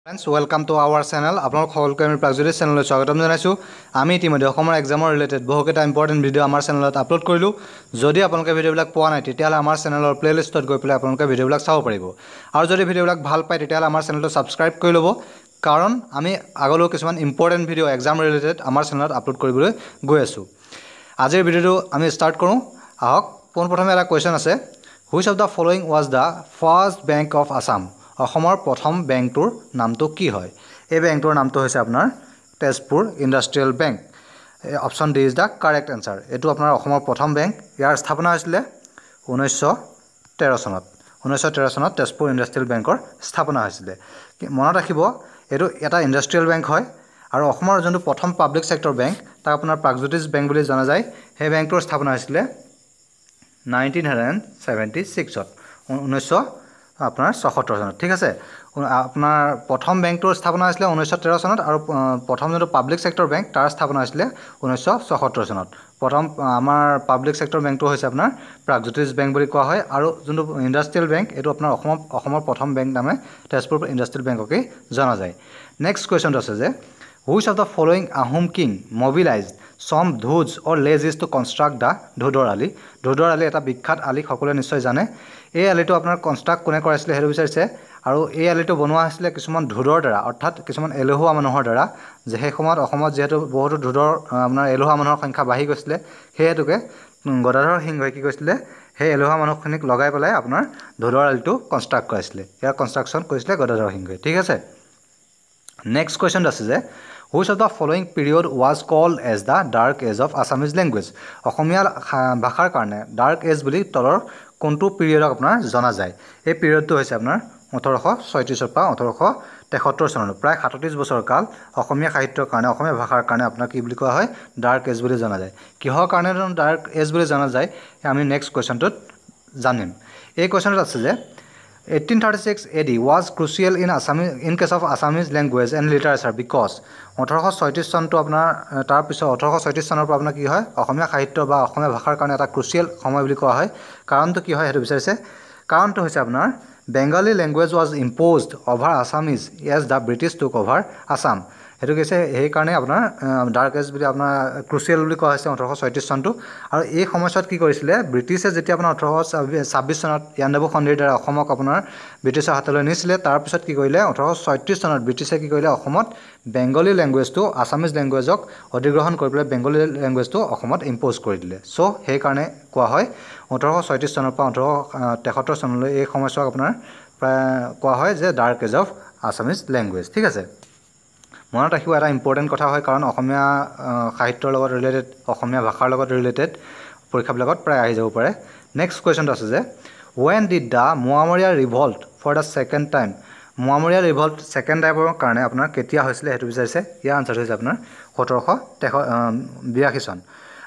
Friends, welcome to our channel. আপোনালোক সকলোকে আমি প্ৰাগজ্যোতিষ চেনেললৈ স্বাগতম জনাইছো। আমি ইতিমধ্যে অসমৰ এক্সামৰ ৰিলেটেড বহুকেইটা ইম্পৰ্টেণ্ট ভিডিঅ' আমাৰ চেনেলত আপলোড কৰিলোঁ। যদি আপোনালোকে ভিডিঅ'বিলাক পোৱা নাই তেতিয়াহ'লে আমাৰ চেনেলৰ প্লেলিষ্টত গৈ পেলাই আপোনালোকে ভিডিঅ'বিলাক চাব পাৰিব। আৰু যদি ভিডিঅ'বিলাক ভাল পায় তেতিয়াহ'লে আমাৰ চেনেলটো ছাবস্ক্ৰাইব কৰি ল'ব, কাৰণ আমি আগলৈও কিছুমান ইম্পৰ্টেণ্ট ভিডিঅ' এক্সাম ৰিলেটেড আমাৰ চেনেলত আপলোড কৰিবলৈ গৈ আছোঁ। আজিৰ ভিডিঅ'টো আমি ষ্টাৰ্ট কৰোঁ। আহক, পোনপ্ৰথমে এটা কুৱেশ্যন আছে, which of the following was the first bank of Assam? অসমৰ প্ৰথম বেংকটোৰ নামটো কি হয়? এই বেংকটোৰ নামটো হৈছে আপোনাৰ Tezpur industrial bank. Option D is the correct answer. এইটো আপোনাৰ অসমৰ প্ৰথম বেংক। ইয়াৰ স্থাপনা হৈছিলে 1913 চনত। 1913 চনত তেজপুৰ ইণ্ডাষ্ট্ৰিয়েল বেংকৰ স্থাপনা হৈছিলে। মনত ৰাখিব, এইটো এটা ইণ্ডাষ্ট্ৰিয়েল বেংক হয় আৰু অসমৰ যোনটো প্ৰথম পাব্লিক ছেক্টৰ বেংক তাক আপোনাৰ প্ৰাগজ্যোতিষ বেংক বুলি জনা যায়। সেই বেংকটোৰ স্থাপনা হৈছিলে 1976ত, 1976 চনত। ঠিক আছে, আপোনাৰ প্ৰথম বেংকটোৰ স্থাপনা হৈছিলে 1913 চনত আৰু প্ৰথম যোনটো পাব্লিক ছেক্টৰ বেংক তাৰ স্থাপনা হৈছিলে 1976 চনত। প্ৰথম আমাৰ পাব্লিক ছেক্টৰ বেংকটো হৈছে আপোনাৰ প্ৰাগজ্যোতিষ বেংক বুলি কোৱা হয়, আৰু যোনটো ইণ্ডাষ্ট্ৰিয়েল বেংক এইটো আপোনাৰ অসমৰ প্ৰথম বেংক নামে তেজপুৰ ইণ্ডাষ্ট্ৰিয়েল বেংককেই জনা যায়। নেক্সট কুৱেশ্যনটো আছে যে which of the following Ahom king mobilise some ধুজ or lazies to construct the ধুদৰ আলি? ধুদৰ আলি এটা বিখ্যাত আলি, সকলোৱে নিশ্চয় জানে। এই আলিটো আপোনাৰ কনষ্ট্ৰাক্ট কোনে কৰাইছিলে সেইটো বিচাৰিছে, আৰু এই আলিটো বনোৱা হৈছিলে কিছুমান ধুদৰ দ্বাৰা, অৰ্থাৎ কিছুমান এলেহুৱা মানুহৰ দ্বাৰা। যে সেই সময়ত অসমত যিহেতু বহুতো ধুদৰ আপোনাৰ এলেহুৱা মানুহৰ সংখ্যা বাঢ়ি গৈছিলে, সেই হেতুকে গদাধৰ সিংহই কি কৈছিলে, সেই এলেহুৱা মানুহখিনিক লগাই পেলাই আপোনাৰ ধুদৰ আলিটো কনষ্ট্ৰাক্ট কৰাইছিলে। ইয়াৰ কনষ্ট্ৰাকশ্যন কৰিছিলে গদাধৰ সিংহই। ঠিক আছে, নেক্সট কুৱেশ্যনটো আছে যে which of the following period was called as the dark age of Assamese language? অসমীয়া ভাষাৰ কাৰণে ডাৰ্ক এজ বুলি তলৰ কোনটো পিৰিয়ডক আপোনাৰ জনা যায়? এই পিৰিয়ডটো হৈছে আপোনাৰ 1836 পৰা 1873 চনলৈ। প্ৰায় 37 বছৰ কাল অসমীয়া সাহিত্যৰ কাৰণে, অসমীয়া ভাষাৰ কাৰণে আপোনাৰ কি বুলি কোৱা হয়, ডাৰ্ক এজ বুলি জনা যায়। কিহৰ কাৰণে ডাৰ্ক এজ বুলি জনা যায় আমি নেক্সট কুৱেশ্যনটোত জানিম। এই কুৱেশ্যনটোত আছে যে 1836 AD was crucial in case of Assamese language and literature because 1836 চনটো আপোনাৰ তাৰপিছত 1836 চনৰ পৰা আপোনাৰ কি হয়, অসমীয়া সাহিত্য বা অসমীয়া ভাষাৰ কাৰণে এটা ক্ৰুচিয়েল সময় বুলি কোৱা হয়। কাৰণটো কি হয় সেইটো বিচাৰিছে। কাৰণটো হৈছে আপোনাৰ Bengali language was imposed over Assamese as the British took over Assam. সেইটো কৈছে, সেইকাৰণে আপোনাৰ ডাৰ্ক এজ বুলি আপোনাৰ ক্ৰুচিয়েল বুলি কোৱা হৈছে 1836 চনটো। আৰু এই সময়ছোৱাত কি কৰিছিলে, ব্ৰিটিছে যেতিয়া আপোনাৰ 1826 চনত ইয়াণ্ডাবু সন্ধিৰ দ্বাৰা অসমক আপোনাৰ ব্ৰিটিছৰ হাতলৈ নিছিলে, তাৰপিছত কি কৰিলে 1836 চনত ব্ৰিটিছে কি কৰিলে, অসমত বেংগলী লেংগুৱেজটো আছামিজ লেংগুৱেজক অধিগ্ৰহণ কৰি পেলাই বেংগলী লেংগুৱেজটো অসমত ইম্প'জ কৰি দিলে। চ' সেইকাৰণে কোৱা হয় 1836 চনৰ পৰা 1873 চনলৈ এই সময়ছোৱাক আপোনাৰ প্ৰায় কোৱা হয় যে dark age of Assamese language. ঠিক আছে, মনত ৰাখিব, এটা ইম্পৰ্টেণ্ট কথা হয়, কাৰণ অসমীয়া সাহিত্যৰ লগত ৰিলেটেড, অসমীয়া ভাষাৰ লগত ৰিলেটেড পৰীক্ষাবিলাকত প্ৰায় আহি যাব পাৰে। নেক্সট কুৱেশ্যনটো আছে যে when did the Moamoria revolt for the second time? Moamoria revolt second টাইমৰ কাৰণে আপোনাৰ কেতিয়া হৈছিলে সেইটো বিচাৰিছে। ইয়াৰ আনচাৰটো হৈছে আপোনাৰ 1782 চন।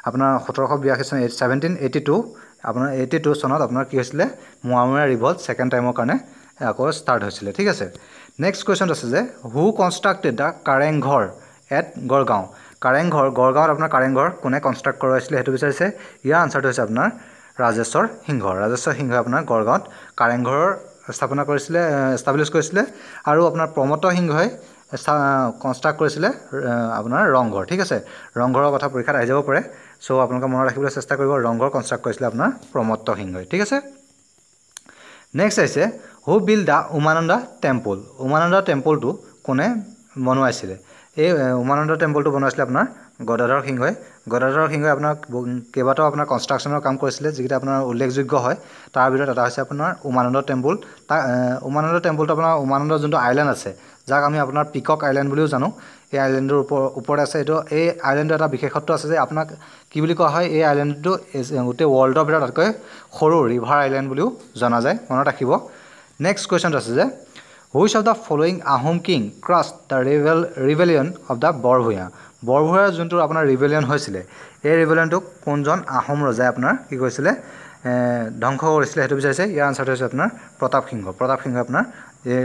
আপোনাৰ 1782 চন, 1782 আপোনাৰ 82 চনত আপোনাৰ কি হৈছিলে, মোৱামৰীয়া ৰিভল্ট ছেকেণ্ড টাইমৰ কাৰণে আকৌ ষ্টাৰ্ট হৈছিলে। ঠিক আছে, নেক্সট কুৱেশ্যন আছে যে who constructed the Karengghar at Garhgaon? গড়গাঁৱত আপোনাৰ কাৰেংঘৰ কোনে কনষ্ট্ৰাক্ট কৰাইছিলে সেইটো বিচাৰিছে। ইয়াৰ আনচাৰটো হৈছে আপোনাৰ ৰাজেশ্বৰ সিংহ। ৰাজেশ্বৰ সিংহই আপোনাৰ গড়গাঁৱত কাৰেংঘৰৰ স্থাপনা কৰিছিলে, এষ্টাব্লিছ কৰিছিলে, আৰু আপোনাৰ প্ৰমত্ত সিংহই কনষ্ট্ৰাক্ট কৰিছিলে আপোনাৰ ৰংঘৰ। ঠিক আছে, ৰংঘৰৰ কথা পৰীক্ষাত আহি যাব পাৰে, চ' আপোনালোকে মনত ৰাখিবলৈ চেষ্টা কৰিব, ৰংঘৰ কনষ্ট্ৰাক্ট কৰিছিলে আপোনাৰ প্ৰমত্ত সিংহই। ঠিক আছে, নেক্সট আহিছে হু build the Umananda temple? Umananda টেম্পলটো কোনে বনোৱাইছিলে? এই উমানন্দ টেম্পলটো বনাইছিলে আপোনাৰ গদাধৰ সিংহই। গদাধৰ সিংহই আপোনাৰ কেইবাটাও আপোনাৰ কনষ্ট্ৰাকশ্যনৰ কাম কৰিছিলে, যিকেইটা আপোনাৰ উল্লেখযোগ্য হয়। তাৰ ভিতৰত এটা হৈছে আপোনাৰ উমানন্দ টেম্পল। উমানন্দ টেম্পলটো আপোনাৰ উমানন্দ যোনটো আইলেণ্ড আছে, যাক আমি আপোনাৰ পিকক আইলেণ্ড বুলিও জানো, এই আইলেণ্ডৰ ওপৰত আছে। এই আইলেণ্ডৰ এটা বিশেষত্ব আছে যে আপোনাক কি বুলি কোৱা হয়, এই আইলেণ্ডটো গোটেই ৱৰ্ল্ডৰ ভিতৰত আটাইতকৈ সৰু ৰিভাৰ আইলেণ্ড বুলিও জনা যায়, মনত ৰাখিব। নেক্সট কুৱেশ্যনটো আছে যে which of the following Ahom king crush the rebellion of the Barabhuyan? বৰভূঞাৰ যোনটো আপোনাৰ ৰিভেলিয়ন হৈছিলে, এই ৰিভেলিয়নটোক কোনজন আহোম ৰজাই আপোনাৰ কি কৰিছিলে, ধ্বংস কৰিছিলে সেইটো বিচাৰিছে। ইয়াৰ আনচাৰটো হৈছে আপোনাৰ প্ৰতাপ সিংহ। প্ৰতাপ সিংহই আপোনাৰ এই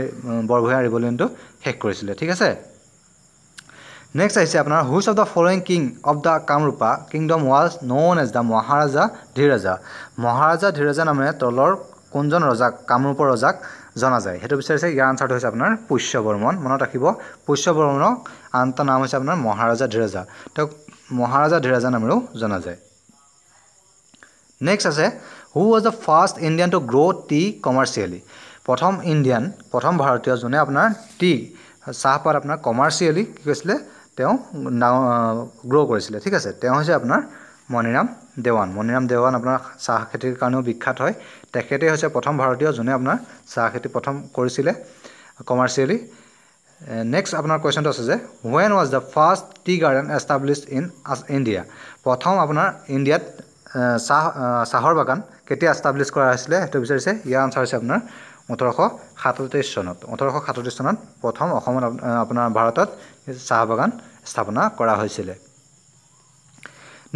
বৰভূঞা ৰিভেলিয়নটো শেষ কৰিছিলে। ঠিক আছে, নেক্সট আহিছে আপোনাৰ which of the following king of the Kamarupa kingdom was known as the Maharaja Dhiraja? মহাৰাজা ধীৰাজা নামেৰে তলৰ কোনজন ৰজাক, কামৰূপৰ ৰজাক জনা যায় সেইটো বিচাৰিছে ইয়াৰ আনসাৰটো হৈছে আপোনাৰ পুষ্য বৰ্মন মনত ৰাখিব পুষ্য বৰ্মনক আনটা নাম হৈছে আপোনাৰ মহাৰাজা ধীৰাজা তেওঁক মহাৰাজা ধীৰাজা নামেৰেও জনা যায় নেক্সট আছে who was the first Indian to grow tea commercially প্ৰথম ভাৰতীয় যোনে আপোনাৰ টি চাহপাত আপোনাৰ কমাৰ্চিয়েলি কি কৈছিলে তেওঁ গ্ৰো কৰিছিলে ঠিক আছে তেওঁ হৈছে আপোনাৰ মণিৰাম দেৱান আপোনাৰ চাহ খেতিৰ কাৰণেও বিখ্যাত হয় তেখেতে হৈছে প্ৰথম ভাৰতীয় যোনে আপোনাৰ চাহ খেতি প্ৰথম কৰিছিলে কমাৰ্চিয়েলি নেক্সট আপোনাৰ কোৱেশ্চনটো আছে যে when was the first tea garden established in India প্ৰথম আপোনাৰ ইণ্ডিয়াত চাহৰ বাগান কেতিয়া এষ্টাব্লিছ কৰা হৈছিলে সেইটো বিচাৰিছে ইয়াৰ আনসাৰ হৈছে আপোনাৰ 1837 চনত প্ৰথম অসমত আপোনাৰ ভাৰতত চাহ বাগান স্থাপনা কৰা হৈছিল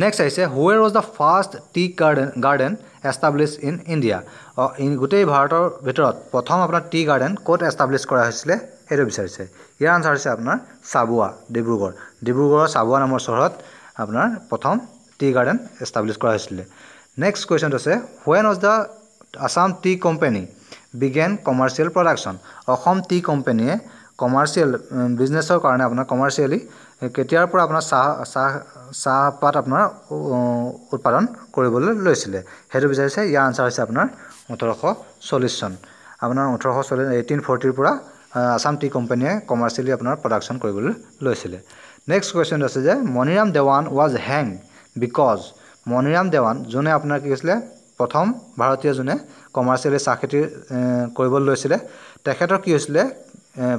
নেক্সট আছে where was the first tea garden established in India গোটেই ভাৰতৰ ভিতৰত প্ৰথম আপোনাৰ টি গাৰ্ডেন ক'ত এষ্টাব্লিছ কৰা হৈছিলে সেইটো বিচাৰিছে ইয়াৰ আনসাৰ হৈছে আপোনাৰ চাবুৱা ডিব্ৰুগড়ৰ চাবুৱা নামৰ চহৰত আপোনাৰ প্ৰথম টি গাৰ্ডেন এষ্টাব্লিছ কৰা হৈছিলে নেক্সট কোৱেশ্চনটো আছে when was the Assam Tea Company began commercial production Assam T কোম্পানীয়ে কমাৰ্চিয়েল বিজনেছৰ কাৰণে আপোনাৰ কমাৰ্চিয়েলি কেতিয়াৰ পৰা আপোনাৰ চাহপাত আপোনাৰ উৎপাদন কৰিবলৈ লৈছিলে সেইটো বিচাৰিছে ইয়াৰ আনসাৰ হৈছে আপোনাৰ 1840 চন আপোনাৰ 1840 পৰা আসাম টি কোম্পানীয়ে কমাৰ্চিয়েলি আপোনাৰ প্ৰডাকশ্যন কৰিবলৈ লৈছিলে নেক্সট কোৱেশ্চন আছে যে Maniram Dewan was hang because Maniram Dewan যোনে আপোনাৰ কি কৈছিলে প্ৰথম ভাৰতীয় যোনে কমাৰ্চিয়েলি চাহ খেতি কৰিবলৈ লৈছিলে তেখেতৰ কি হৈছিলে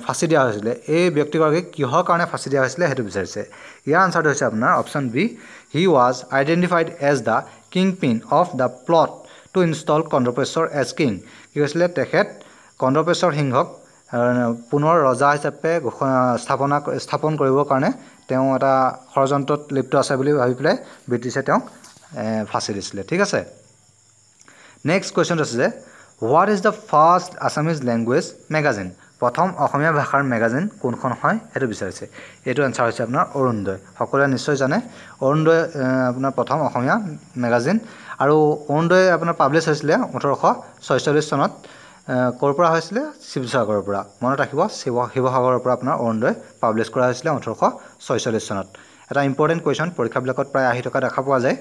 ফাঁচি দিয়া হৈছিলে এই ব্যক্তিগৰাকীক কিহৰ কাৰণে ফাঁচি দিয়া হৈছিলে সেইটো বিচাৰিছে ইয়াৰ আনসাৰটো হৈছে আপোনাৰ option B he was identified as the kingpin of the plot to install Kandarpeswar as king কি কৈছিলে তেখেত কন্দৰ্পেশ্বৰ সিংহক পুনৰ ৰজা হিচাপে স্থাপন কৰিবৰ কাৰণে তেওঁ এটা ষড়যন্ত্ৰত লিপ্ত আছে বুলি ভাবি পেলাই ব্ৰিটিছে তেওঁক ফাঁচি দিছিলে ঠিক আছে নেক্সট কোৱেশ্চন আছে যে what is the first Assamese language magazine প্ৰথম অসমীয়া ভাষাৰ মেগাজিন কোনখন হয় সেইটো বিচাৰিছে এইটো আনসাৰ হৈছে আপোনাৰ অৰুণোদয় সকলোৱে নিশ্চয় জানে অৰুণোদয় আপোনাৰ প্ৰথম অসমীয়া মেগাজিন আৰু অৰুণোদয় আপোনাৰ পাব্লিছ হৈছিলে 1846 চনত ক'ৰ পৰা হৈছিলে শিৱসাগৰৰ পৰা মনত ৰাখিব শিৱসাগৰৰ পৰা আপোনাৰ অৰুণোদয় পাব্লিছ কৰা হৈছিলে 1846 চনত এটা ইম্পৰ্টেণ্ট কুৱেশ্যন পৰীক্ষাবিলাকত প্ৰায় আহি থকা দেখা পোৱা যায়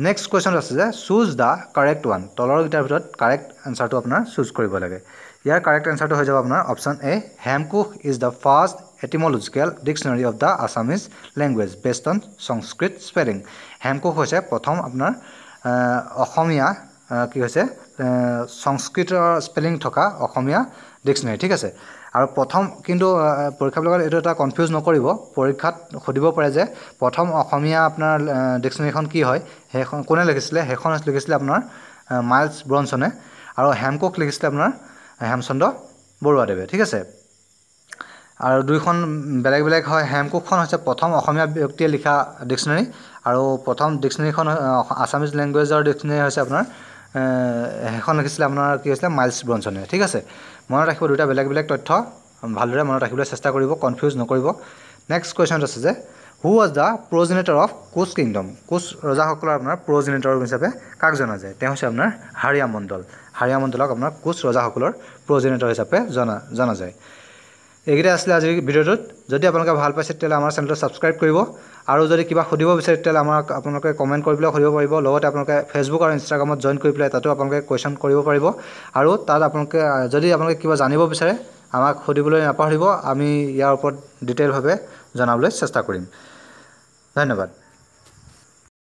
নেক্সট কুৱেশ্যন আছে যে চুজ দ্য কাৰেক্ট ওৱান তলৰ গিটাৰ ভিতৰত কাৰেক্ট আনসাৰটো আপোনাৰ চুজ কৰিব লাগে ইয়াৰ কাৰেক্ট আনসাৰটো হৈ যাব আপোনাৰ option A Hemkosh is the first etymological dictionary of the Assamese language based on Sanskrit spelling Hemkosh হৈছে প্ৰথম আপোনাৰ অসমীয়া কি হৈছে সংস্কৃতৰ স্পেলিং থকা অসমীয়া ডিকশ্যনাৰী ঠিক আছে আৰু প্ৰথম কিন্তু পৰীক্ষাবিলাকত এইটো এটা কনফিউজ নকৰিব পৰীক্ষাত সুধিব পাৰে যে প্ৰথম অসমীয়া আপোনাৰ ডিকশ্যনাৰীখন কি হয় সেইখন কোনে লিখিছিলে সেইখন লিখিছিলে আপোনাৰ মাইলছ ব্ৰনছনে আৰু হেমকোষ লিখিছিলে আপোনাৰ হেমচন্দ্ৰ বৰুৱাদেৱে ঠিক আছে আৰু দুইখন বেলেগ হয় হেমকোষখন হৈছে প্ৰথম অসমীয়া ব্যক্তিয়ে লিখা ডিকশ্যনাৰী আৰু প্ৰথম ডিকশ্যনাৰীখন আছামিজ লেংগুৱেজৰ ডিকশ্যনাৰী হৈছে আপোনাৰ সেইখন লিখিছিলে আপোনাৰ কি হৈছিলে মাইলছ ব্ৰনছনে ঠিক আছে মনত ৰাখিব দুটা বেলেগ তথ্য ভালদৰে মনত ৰাখিবলৈ চেষ্টা কৰিব কনফিউজ নকৰিব নেক্সট কুৱেশ্যন আছে যে who was the progenitor of Koch kingdom Koch ৰজাসকলৰ আপোনাৰ প্ৰজেনেটৰ হিচাপে কাক জনা যায় তেওঁ হৈছে আপোনাৰ হাৰিয়া মণ্ডলক আপোনাৰ কোচ ৰজাসকলৰ প্ৰজেনেটৰ হিচাপে জনা যায় এইকেইটা আছিলে আজিৰ ভিডিঅ'টোত যদি আপোনালোকে ভাল পাইছে তেতিয়াহ'লে আমাৰ চেনেলটো ছাবস্ক্ৰাইব কৰিব আৰু যদি কিবা সুধিব বিচাৰে তেতিয়াহ'লে আপোনালোকে কমেণ্ট কৰি পেলাই সুধিব পাৰিব লগতে আপোনালোকে ফেচবুক আৰু ইনষ্টাগ্ৰামত জইন কৰি পেলাই তাতো আপোনালোকে কুৱেশ্যন কৰিব পাৰিব আৰু তাত যদি আপোনালোকে কিবা জানিব বিচাৰে আমাক সুধিবলৈ নাপাহৰিব আমি ইয়াৰ ওপৰত ডিটেইলভাৱে জনাবলৈ চেষ্টা কৰিম ধন্যবাদ